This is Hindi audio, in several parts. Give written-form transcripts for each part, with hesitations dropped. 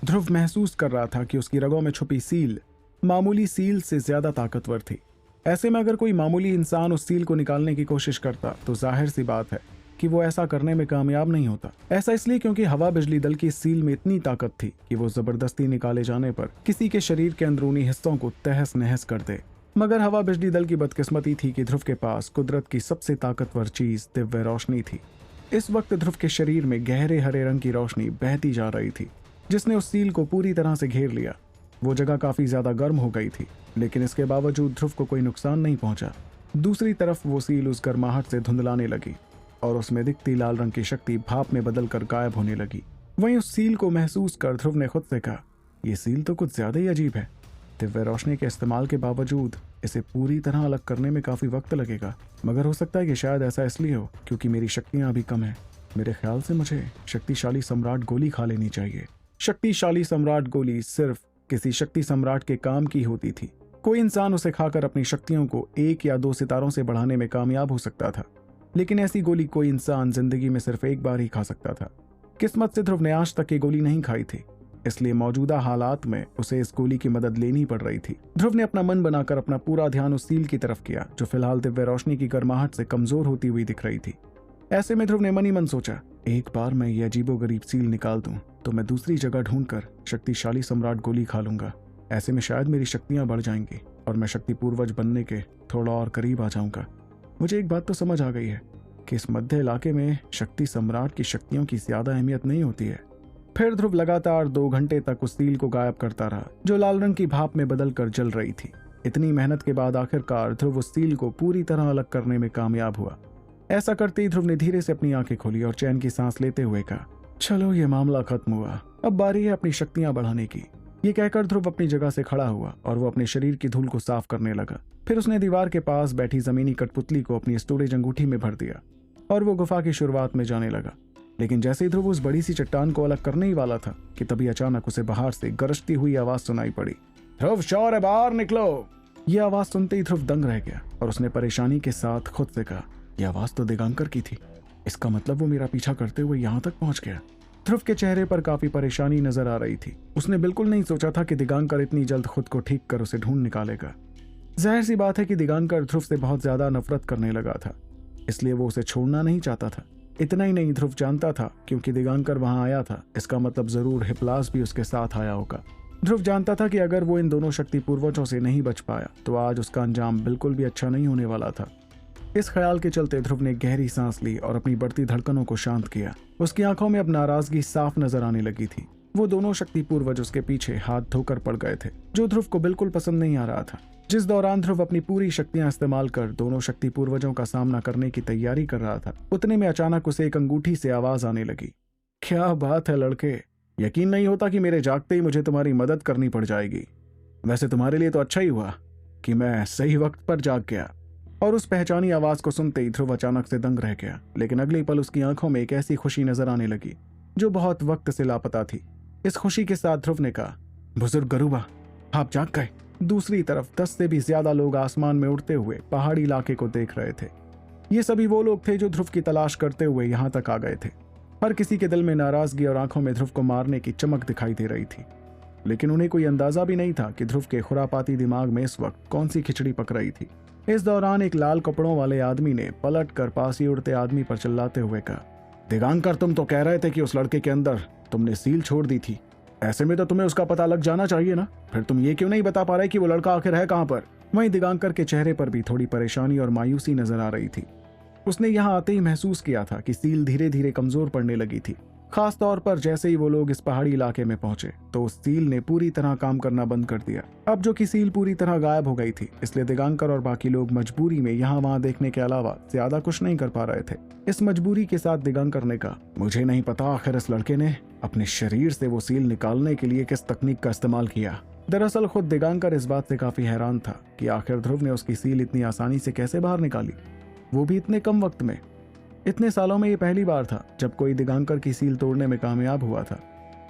ध्रुव महसूस कर रहा था कि उसकी रगों में छुपी सील मामूली सील से ज्यादा ताकतवर थी। ऐसे में अगर कोई मामूली इंसान उस सील को निकालने की कोशिश करता तो जाहिर सी बात है कि वो ऐसा करने में कामयाब नहीं होता। ऐसा इसलिए क्योंकि हवा बिजली दल की सील में इतनी ताकत थी कि वो जबरदस्ती निकाले जाने पर किसी के शरीर के अंदरूनी हिस्सों को तहस नहस कर दे। मगर हवा बिजली दल की बदकिस्मती थी कि ध्रुव के पास कुदरत की सबसे ताकतवर चीज दिव्य रोशनी थी। इस वक्त ध्रुव के शरीर में गहरे हरे रंग की रोशनी बहती जा रही थी, जिसने उस सील को पूरी तरह से घेर लिया। वो जगह काफी ज्यादा गर्म हो गई थी, लेकिन इसके बावजूद ध्रुव को कोई नुकसान नहीं पहुंचा। दूसरी तरफ वो सील उस गर्माहट से धुंधलाने लगी और उसमें दिखती लाल रंग की शक्ति भाप में बदलकर गायब होने लगी। वहीं उस सील को महसूस कर ध्रुव ने खुद से कहा, यह सील तो कुछ ज्यादा ही अजीब है। दिव्य रोशनी के इस्तेमाल के बावजूद इसे पूरी तरह अलग करने में काफी वक्त लगेगा, मगर हो सकता है कि शायद ऐसा इसलिए हो क्योंकि मेरी शक्तियां अभी कम है। मेरे ख्याल से मुझे शक्तिशाली सम्राट गोली खा लेनी चाहिए। शक्तिशाली सम्राट गोली सिर्फ किसी शक्ति सम्राट के काम की होती थी। कोई इंसान उसे खाकर अपनी शक्तियों को 1 या 2 सितारों से बढ़ाने में कामयाब हो सकता था, लेकिन ऐसी गोली कोई इंसान जिंदगी में सिर्फ एक बार ही खा सकता था। किस्मत से ध्रुव ने आज तक ये गोली नहीं खाई थी, इसलिए मौजूदा हालात में उसे इस गोली की मदद लेनी पड़ रही थी। ध्रुव ने अपना मन बनाकर अपना पूरा ध्यान उस सील की तरफ किया जो फिलहाल दिव्य रोशनी की गर्माहट से कमजोर होती हुई दिख रही थी। ऐसे में ध्रुव ने मन ही मन सोचा, एक बार मैं ये अजीबोगरीब सील निकाल दूं तो मैं दूसरी जगह ढूंढकर शक्तिशाली सम्राट गोली खा लूंगा। ऐसे में शायद मेरी शक्तियां बढ़ जाएंगी और मैं शक्ति पूर्वज बनने के थोड़ा और करीब आ जाऊंगा। मुझे एक बात तो समझ आ गई है कि इस मध्य इलाके में शक्ति सम्राट की शक्तियों की ज्यादा अहमियत नहीं होती है। फिर ध्रुव लगातार 2 घंटे तक उस सील को गायब करता रहा जो लाल रंग की भाप में बदलकर जल रही थी। इतनी मेहनत के बाद आखिरकार ध्रुव उस सील को पूरी तरह अलग करने में कामयाब हुआ। ऐसा करते ही ध्रुव ने धीरे से अपनी आंखें खोली और चैन की सांस लेते हुए कहा, चलो ये मामला खत्म हुआ, अब बारी है अपनी शक्तियां बढ़ाने की। ये कहकर ध्रुव अपनी जगह से खड़ा हुआ और वो अपने शरीर की धूल को साफ करने लगा। फिर उसने दीवार के पास बैठी जमीनी कठपुतली को अपनी स्टोरेज अंगूठी में भर दिया और वो गुफा की शुरुआत में जाने लगा। लेकिन जैसे ही ध्रुव उस बड़ी सी चट्टान को अलग करने ही वाला था कि तभी अचानक उसे बाहर से गरजती हुई आवाज सुनाई पड़ी, ध्रुव शौर्य बाहर निकलो। यह आवाज सुनते ही ध्रुव दंग रह गया और उसने परेशानी के साथ खुद से कहा, यह आवाज तो दिगांकर की थी। इसका मतलब वो मेरा पीछा करते हुए यहाँ तक पहुंच गया। ध्रुव के चेहरे पर काफी परेशानी नजर आ रही थी। उसने बिल्कुल नहीं सोचा था कि दिगांकर इतनी जल्द खुद को ठीक कर उसे ढूंढ निकालेगा। जाहिर सी बात है कि दिगांकर ध्रुव से बहुत ज्यादा नफरत करने लगा था, इसलिए वो उसे छोड़ना नहीं चाहता था। इतना ही नहीं, ध्रुव जानता था क्योंकि दिगांकर वहां आया था, इसका मतलब जरूर हिप्लास भी उसके साथ आया होगा। ध्रुव जानता था कि अगर वो इन दोनों शक्ति पूर्वजों से नहीं बच पाया तो आज उसका अंजाम बिल्कुल भी अच्छा नहीं होने वाला था। इस ख्याल के चलते ध्रुव ने गहरी सांस ली और अपनी बढ़ती धड़कनों को शांत किया। उसकी आंखों में अब नाराजगी साफ नजर आने लगी थी। वो दोनों शक्ति पूर्वज उसके पीछे हाथ धोकर पड़ गए थे, जो ध्रुव को बिल्कुल पसंद नहीं आ रहा था। जिस दौरान ध्रुव अपनी पूरी शक्तियां इस्तेमाल कर दोनों शक्ति पूर्वजों का सामना करने की तैयारी कर रहा था, उतने में अचानक उसे एक अंगूठी से आवाज आने लगी, क्या बात है लड़के, यकीन नहीं होता कि मेरे जागते ही मुझे तुम्हारी मदद करनी पड़ जाएगी। वैसे तुम्हारे लिए तो अच्छा ही हुआ कि मैं सही वक्त पर जाग गया। और उस पहचानी आवाज को सुनते ही ध्रुव अचानक से दंग रह गया, लेकिन अगले पल उसकी आंखों में एक ऐसी खुशी नजर आने लगी जो बहुत वक्त से लापता थी। इस खुशी के साथ ध्रुव ने कहा, बुजुर्ग गरुबा, आप जाग गए। दूसरी तरफ 10 से भी ज्यादा लोग आसमान में उड़ते हुए पहाड़ी इलाके को देख रहे थे। ये सभी वो लोग थे जो ध्रुव की तलाश करते हुए यहाँ तक आ गए थे। हर किसी के दिल में नाराजगी और आंखों में ध्रुव को मारने की चमक दिखाई दे रही थी, लेकिन उन्हें कोई अंदाजा भी नहीं था कि ध्रुव के खुरापाती दिमाग में इस वक्त कौन सी खिचड़ी पक रही थी। इस दौरान एक लाल कपड़ों वाले आदमी ने पलट कर पास ही उड़ते आदमी पर चिल्लाते हुए कहा, दिगांकर, तुम तो कह रहे थे कि उस लड़के के अंदर तुमने सील छोड़ दी थी। ऐसे में तो तुम्हें उसका पता लग जाना चाहिए ना, फिर तुम ये क्यों नहीं बता पा रहे कि वो लड़का आखिर है कहां पर। वहीं दिगांकर के चेहरे पर भी थोड़ी परेशानी और मायूसी नजर आ रही थी। उसने यहाँ आते ही महसूस किया था कि सील धीरे धीरे कमजोर पड़ने लगी थी। खास तौर पर जैसे ही वो लोग इस पहाड़ी इलाके में पहुंचे तो उस सील ने पूरी तरह काम करना बंद कर दिया। अब जो कि सील पूरी तरह गायब हो गई थी, इसलिए दिगांकर और बाकी लोग मजबूरी में यहाँ वहां देखने के अलावा ज्यादा कुछ नहीं कर पा रहे थे। इस मजबूरी के साथ दिगांकर ने कहा, मुझे नहीं पता आखिर इस लड़के ने अपने शरीर से वो सील निकालने के लिए किस तकनीक का इस्तेमाल किया। दरअसल खुद दिगांकर इस बात से काफी हैरान था कि आखिर ध्रुव ने उसकी सील इतनी आसानी से कैसे बाहर निकाली, वो भी इतने कम वक्त में। इतने सालों में ये पहली बार था जब कोई दिगांकर की सील तोड़ने में कामयाब हुआ था।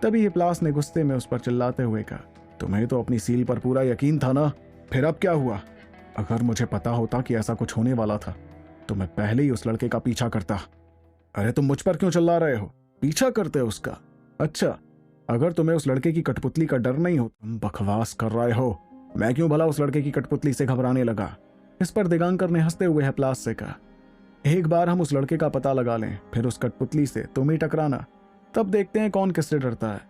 तभी हिप्लास ने गुस्से में उस पर चिल्लाते हुए कहा, तुम्हें तो अपनी सील पर पूरा यकीन था ना, फिर अब क्या हुआ। अगर मुझे पता होता कि ऐसा कुछ होने वाला था तो मैं पहले ही उस लड़के का पीछा करता। अरे तुम मुझ पर क्यों चिल्ला रहे हो, पीछा करते हो उसका? अच्छा, अगर तुम्हें उस लड़के की कठपुतली का डर नहीं हो, तुम बकवास कर रहे हो। मैं क्यों भला उस लड़के की कठपुतली से घबराने लगा? इस पर दिगांकर ने हंसते हुए हैप्लास से कहा, एक बार हम उस लड़के का पता लगा लें, फिर उस कठपुतली से तुम ही टकराना, तब देखते हैं कौन किससे डरता है।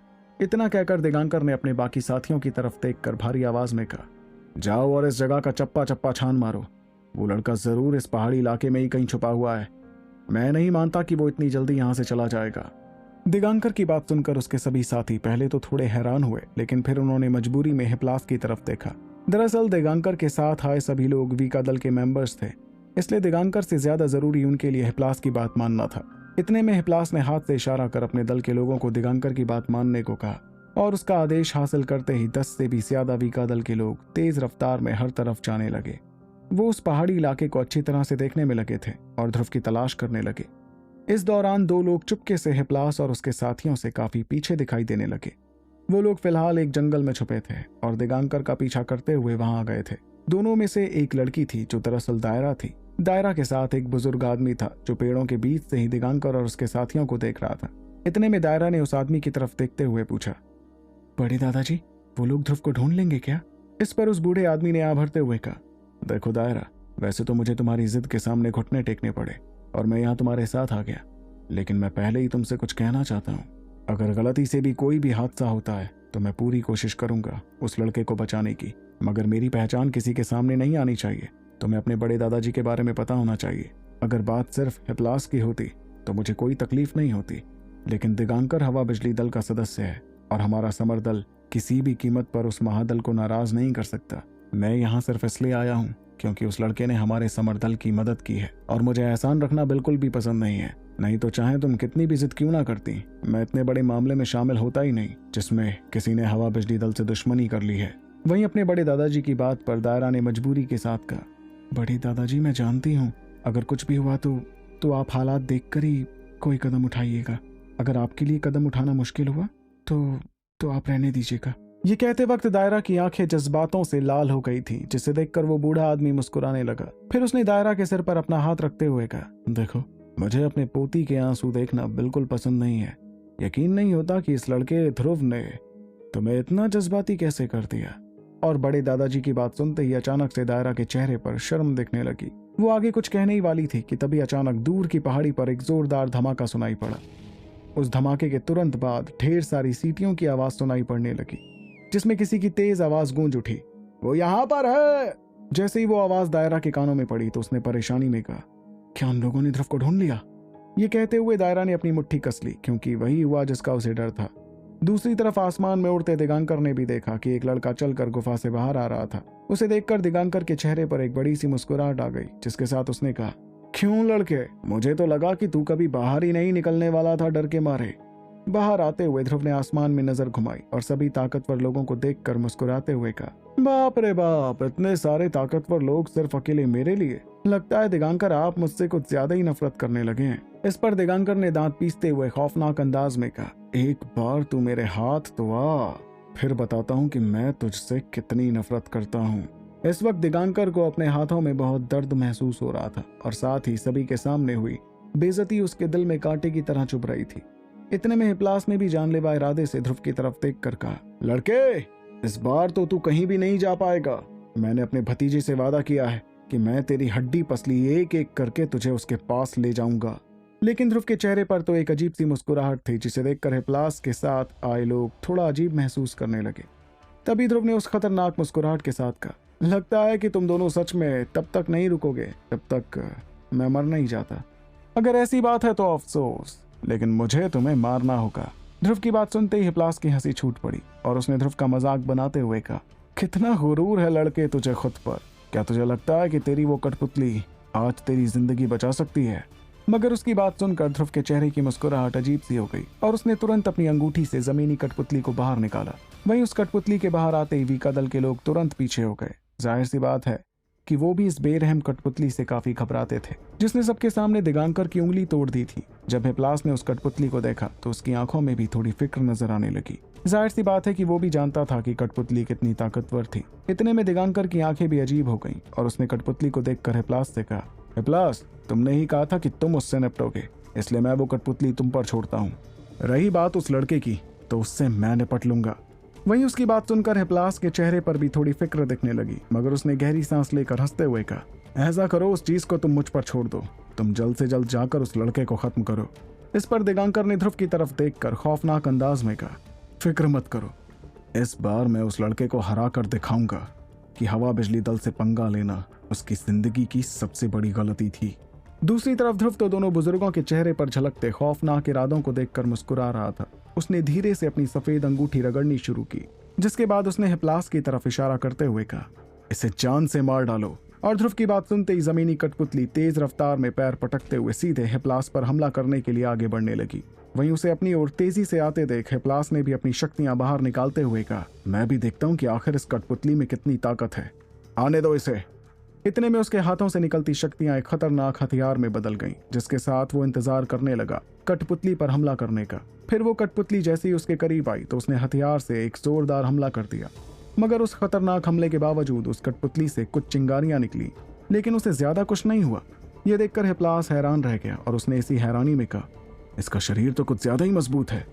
इतना कहकर दिगांकर ने अपने बाकी साथियों की तरफ देखकर भारी आवाज में कहा, जाओ और इस जगह का चप्पा चप्पा छान मारो। वो लड़का जरूर इस पहाड़ी इलाके में ही कहीं छुपा हुआ है। मैं नहीं मानता कि वो इतनी जल्दी यहां से चला जाएगा। दिगांकर की बात सुनकर उसके सभी साथी पहले तो थोड़े हैरान हुए, लेकिन फिर उन्होंने मजबूरी में हैप्लास की तरफ देखा। दरअसल दिगांकर के साथ आए सभी लोग वीका दल के मेंबर्स थे, इसलिए दिगांकर से ज्यादा जरूरी उनके लिए हैप्लास की बात मानना था। इतने में हैप्लास ने हाथ से इशारा कर अपने दल के लोगों को दिगांकर की बात मानने को कहा, और उसका आदेश हासिल करते ही 10 से भी ज्यादा वीका दल के लोग तेज रफ्तार में हर तरफ जाने लगे। वो उस पहाड़ी इलाके को अच्छी तरह से देखने में लगे थे और ध्रुव की तलाश करने लगे। इस दौरान 2 लोग चुपके से हैप्लास और उसके साथियों से काफी पीछे दिखाई देने लगे। वो लोग फिलहाल एक जंगल में छुपे थे और दिगांकर का पीछा करते हुए वहां आ गए थे। दोनों में से एक लड़की थी जो दरअसल दायरा थी। दायरा के साथ एक बुजुर्ग आदमी था जो पेड़ों के बीच से ही दिगांकर और उसके साथियों को देख रहा था। इतने में दायरा ने उस आदमी की तरफ देखते हुए पूछा, बड़े दादाजी, वो लोग ध्रुव को ढूंढ लेंगे क्या? इस पर उस बूढ़े आदमी ने भरते हुए कहा, देखो दायरा, वैसे तो मुझे तुम्हारी जिद के सामने घुटने टेकने पड़े और मैं यहाँ तुम्हारे साथ आ गया, लेकिन मैं पहले ही तुमसे कुछ कहना चाहता हूँ। अगर गलती से भी कोई भी हादसा होता है तो मैं पूरी कोशिश करूंगा उस लड़के को बचाने की, मगर मेरी पहचान किसी के सामने नहीं आनी चाहिए। तुम्हें अपने बड़े दादाजी के बारे में पता होना चाहिए। अगर बात सिर्फ हैप्लास की होती तो मुझे कोई तकलीफ नहीं होती, लेकिन दिगांकर हवा बिजली दल का सदस्य है और हमारा समर दल किसी भी कीमत पर उस महादल को नाराज नहीं कर सकता। मैं यहाँ सिर्फ इसलिए आया हूँ क्योंकि उस लड़के ने हमारे समर दल की मदद की है और मुझे एहसान रखना बिल्कुल भी पसंद नहीं है। नहीं तो चाहे तुम कितनी भी जिद क्यों ना करती, मैं इतने बड़े मामले में शामिल होता ही नहीं जिसमें किसी ने हवा बिजली दल से दुश्मनी कर ली है। वहीं अपने बड़े दादाजी की बात पर दायरा ने मजबूरी के साथ कहा, बड़े दादाजी, मैं जानती हूँ अगर कुछ भी हुआ तो आप हालात देखकर ही कोई कदम उठाइएगा। अगर आपके लिए कदम उठाना मुश्किल हुआ तो आप रहने दीजिएगा। ये कहते वक्त दायरा की आंखें जज्बातों से लाल हो गई थी, जिसे देखकर वो बूढ़ा आदमी मुस्कुराने लगा। फिर उसने दायरा के सिर पर अपना हाथ रखते हुए कहा, देखो, मुझे अपने पोती के आंसू देखना बिल्कुल पसंद नहीं है। यकीन नहीं होता कि इस लड़के ध्रुव ने तुम्हें इतना जज्बाती कैसे कर दिया। और बड़े दादाजी की बात सुनते ही अचानक से दायरा के चेहरे पर शर्म दिखने लगी। वो आगे कुछ कहने ही वाली थी कि तभी अचानक दूर की पहाड़ी पर एक जोरदार धमाका सुनाई पड़ा। उस धमाके के तुरंत बाद ढेर सारी सीटियों की आवाज सुनाई पड़ने लगी, जिसमें किसी की तेज आवाज गूंज उठी, वो यहाँ पर है। जैसे ही वो आवाज दायरा के कानों में पड़ी तो उसने परेशानी में कहा, क्या उन लोगों ने ध्रुव को ढूंढ लिया? ये कहते हुए दायरा ने अपनी मुट्ठी कस ली, क्योंकि वही हुआ जिसका उसे डर था। दूसरी तरफ आसमान में उड़ते दिगांकर ने भी देखा कि एक लड़का चलकर गुफा से बाहर आ रहा था। उसे देखकर दिगांकर के चेहरे पर एक बड़ी सी मुस्कुराहट आ गई, जिसके साथ उसने कहा, क्यों लड़के, मुझे तो लगा कि तू कभी बाहर ही नहीं निकलने वाला था डर के मारे। बाहर आते हुए ध्रुव ने आसमान में नजर घुमाई और सभी ताकतवर लोगों को देखकर मुस्कुराते हुए कहा, बाप रे बाप, इतने सारे ताकतवर लोग सिर्फ अकेले मेरे लिए? लगता है दिगांकर आप मुझसे कुछ ज्यादा ही नफरत करने लगे हैं। इस पर दिगांकर ने दांत पीसते हुए खौफनाक अंदाज में कहा, एक बार तू मेरे हाथ तो आ, फिर बताता हूँ कि मैं तुझसे कितनी नफरत करता हूँ। इस वक्त दिगांकर को अपने हाथों में बहुत दर्द महसूस हो रहा था और साथ ही सभी के सामने हुई बेइज्जती उसके दिल में कांटे की तरह चुभ रही थी। इतने में हिप्लास ने भी जानलेवा इरादे से ध्रुव की तरफ देख कर कहा, लड़के, इस बार तो तू कहीं भी नहीं जा पाएगा। मैंने अपने भतीजे से वादा किया है कि मैं तेरी हड्डी पसली एक एक करके तुझे उसके पास ले जाऊंगा। लेकिन ध्रुव के चेहरे पर तो एक अजीब सी मुस्कुराहट थी, जिसे देखकर हिप्लास के साथ आए लोग थोड़ा अजीब महसूस करने लगे। तभी ध्रुव ने उस खतरनाक मुस्कुराहट के साथ कहा, लगता है कि तुम दोनों सच में तब तक नहीं रुकोगे जब तक मैं मर नहीं जाता। अगर ऐसी बात है तो अफसोस, लेकिन मुझे तुम्हें मारना होगा। ध्रुव की बात सुनते ही हिप्लास की हंसी छूट पड़ी और उसने ध्रुव का मजाक बनाते हुए कहा, कितना गुरूर है लड़के तुझे खुद पर। क्या तुझे लगता है कि तेरी वो कठपुतली आज तेरी जिंदगी बचा सकती है? मगर उसकी बात सुनकर ध्रुव के चेहरे की मुस्कुराहट अजीब सी हो गई और उसने तुरंत अपनी अंगूठी से जमीनी कठपुतली को बाहर निकाला। वहीं उस कठपुतली के बाहर आते ही वीका दल के लोग तुरंत पीछे हो गए। जाहिर सी बात है कि वो भी इस बेरहम कठपुतली से काफी घबराते थे, जिसने सबके सामने दिगांकर की उंगली तोड़ दी थी। जब हिप्लास ने उस कठपुतली को देखा तो उसकी आंखों में भी थोड़ी फिक्र नजर आने लगी। जाहिर सी बात है कि वो भी जानता था कि कठपुतली कितनी ताकतवर थी। इतने में दिगांकर की आंखें भी अजीब हो गईं और उसने कठपुतली को देखकर हिप्लास से कहा, हिप्लास, तुमने ही कहा था कि तुम उससे निपटोगे, इसलिए मैं वो कठपुतली तुम पर छोड़ता हूँ। रही बात उस लड़के की, तो उससे मैं निपट लूंगा। वहीं उसकी बात सुनकर हिप्लास के चेहरे पर भी थोड़ी फिक्र दिखने लगी, मगर उसने गहरी सांस लेकर हंसते हुए कहा, ऐसा करो, उस चीज को तुम मुझ पर छोड़ दो। तुम जल्द से जल्द जाकर उस लड़के को खत्म करो। इस पर दिगांकर ने ध्रुव की तरफ देखकर खौफनाक अंदाज में कहा, फिक्र मत करो, इस बार मैं उस लड़के को हरा कर दिखाऊंगा कि हवा बिजली दल से पंगा लेना उसकी जिंदगी की सबसे बड़ी गलती थी। दूसरी तरफ ध्रुव तो दोनों बुजुर्गों के चेहरे पर झलकते खौफनाक इरादों को देखकर मुस्कुरा रहा था। उसने धीरे से अपनी सफेद अंगूठी रगड़नी शुरू की, जिसके बाद उसने हिप्लास की तरफ इशारा करते हुए कहा, इसे जान से मार डालो। और ध्रुव की बात सुनते ही जमीनी कठपुतली तेज रफ्तार में पैर पटकते हुए सीधे हिप्लास पर हमला करने के लिए आगे बढ़ने लगी। वहीं उसे अपनी ओर तेजी से आते देख हिप्लास ने भी अपनी शक्तियां बाहर निकालते हुए कहा, मैं भी देखता हूं कि आखिर इस कठपुतली में कितनी ताकत है, आने दो इसे। इतने में उसके हाथों से निकलती शक्तियां एक खतरनाक हथियार में बदल गईं, जिसके साथ वो इंतजार करने लगा कठपुतली पर हमला करने का। फिर वो कठपुतली जैसे ही उसके करीब आई तो उसने हथियार से एक जोरदार हमला कर दिया, मगर उस खतरनाक हमले के बावजूद उस कठपुतली से कुछ चिंगारियां निकली, लेकिन उसे ज्यादा कुछ नहीं हुआ। यह देखकर हिप्लास हैरान रह गया और उसने इसी हैरानी में कहा, इसका शरीर तो कुछ ज्यादा ही मजबूत है।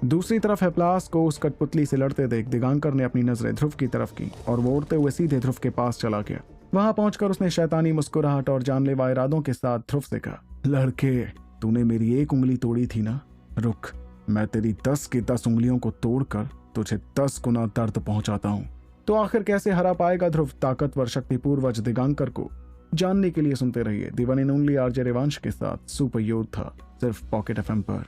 दूसरी तरफ हिप्लास को उस कठपुतली से लड़ते देख दिगांकर ने अपनी नजरें ध्रुव की तरफ की और वो उड़ते हुए सीधे ध्रुव के पास चला गया। वहां पहुंचकर उसने शैतानी मुस्कुराहट और जानलेवा इरादों के साथ ध्रुव से कहा, लड़के, तूने मेरी एक उंगली तोड़ी थी ना, रुक, मैं तेरी 10 की 10 उंगलियों को तोड़कर तुझे 10 गुना दर्द पहुंचाता हूं। तो आखिर कैसे हरा पाएगा ध्रुव ताकतवर शक्तिपूर्वज दिगांकर को? जानने के लिए सुनते रहिए दी one and only RJ Revansh के साथ सुपर योद्धा, सिर्फ पॉकेट एफएम पर।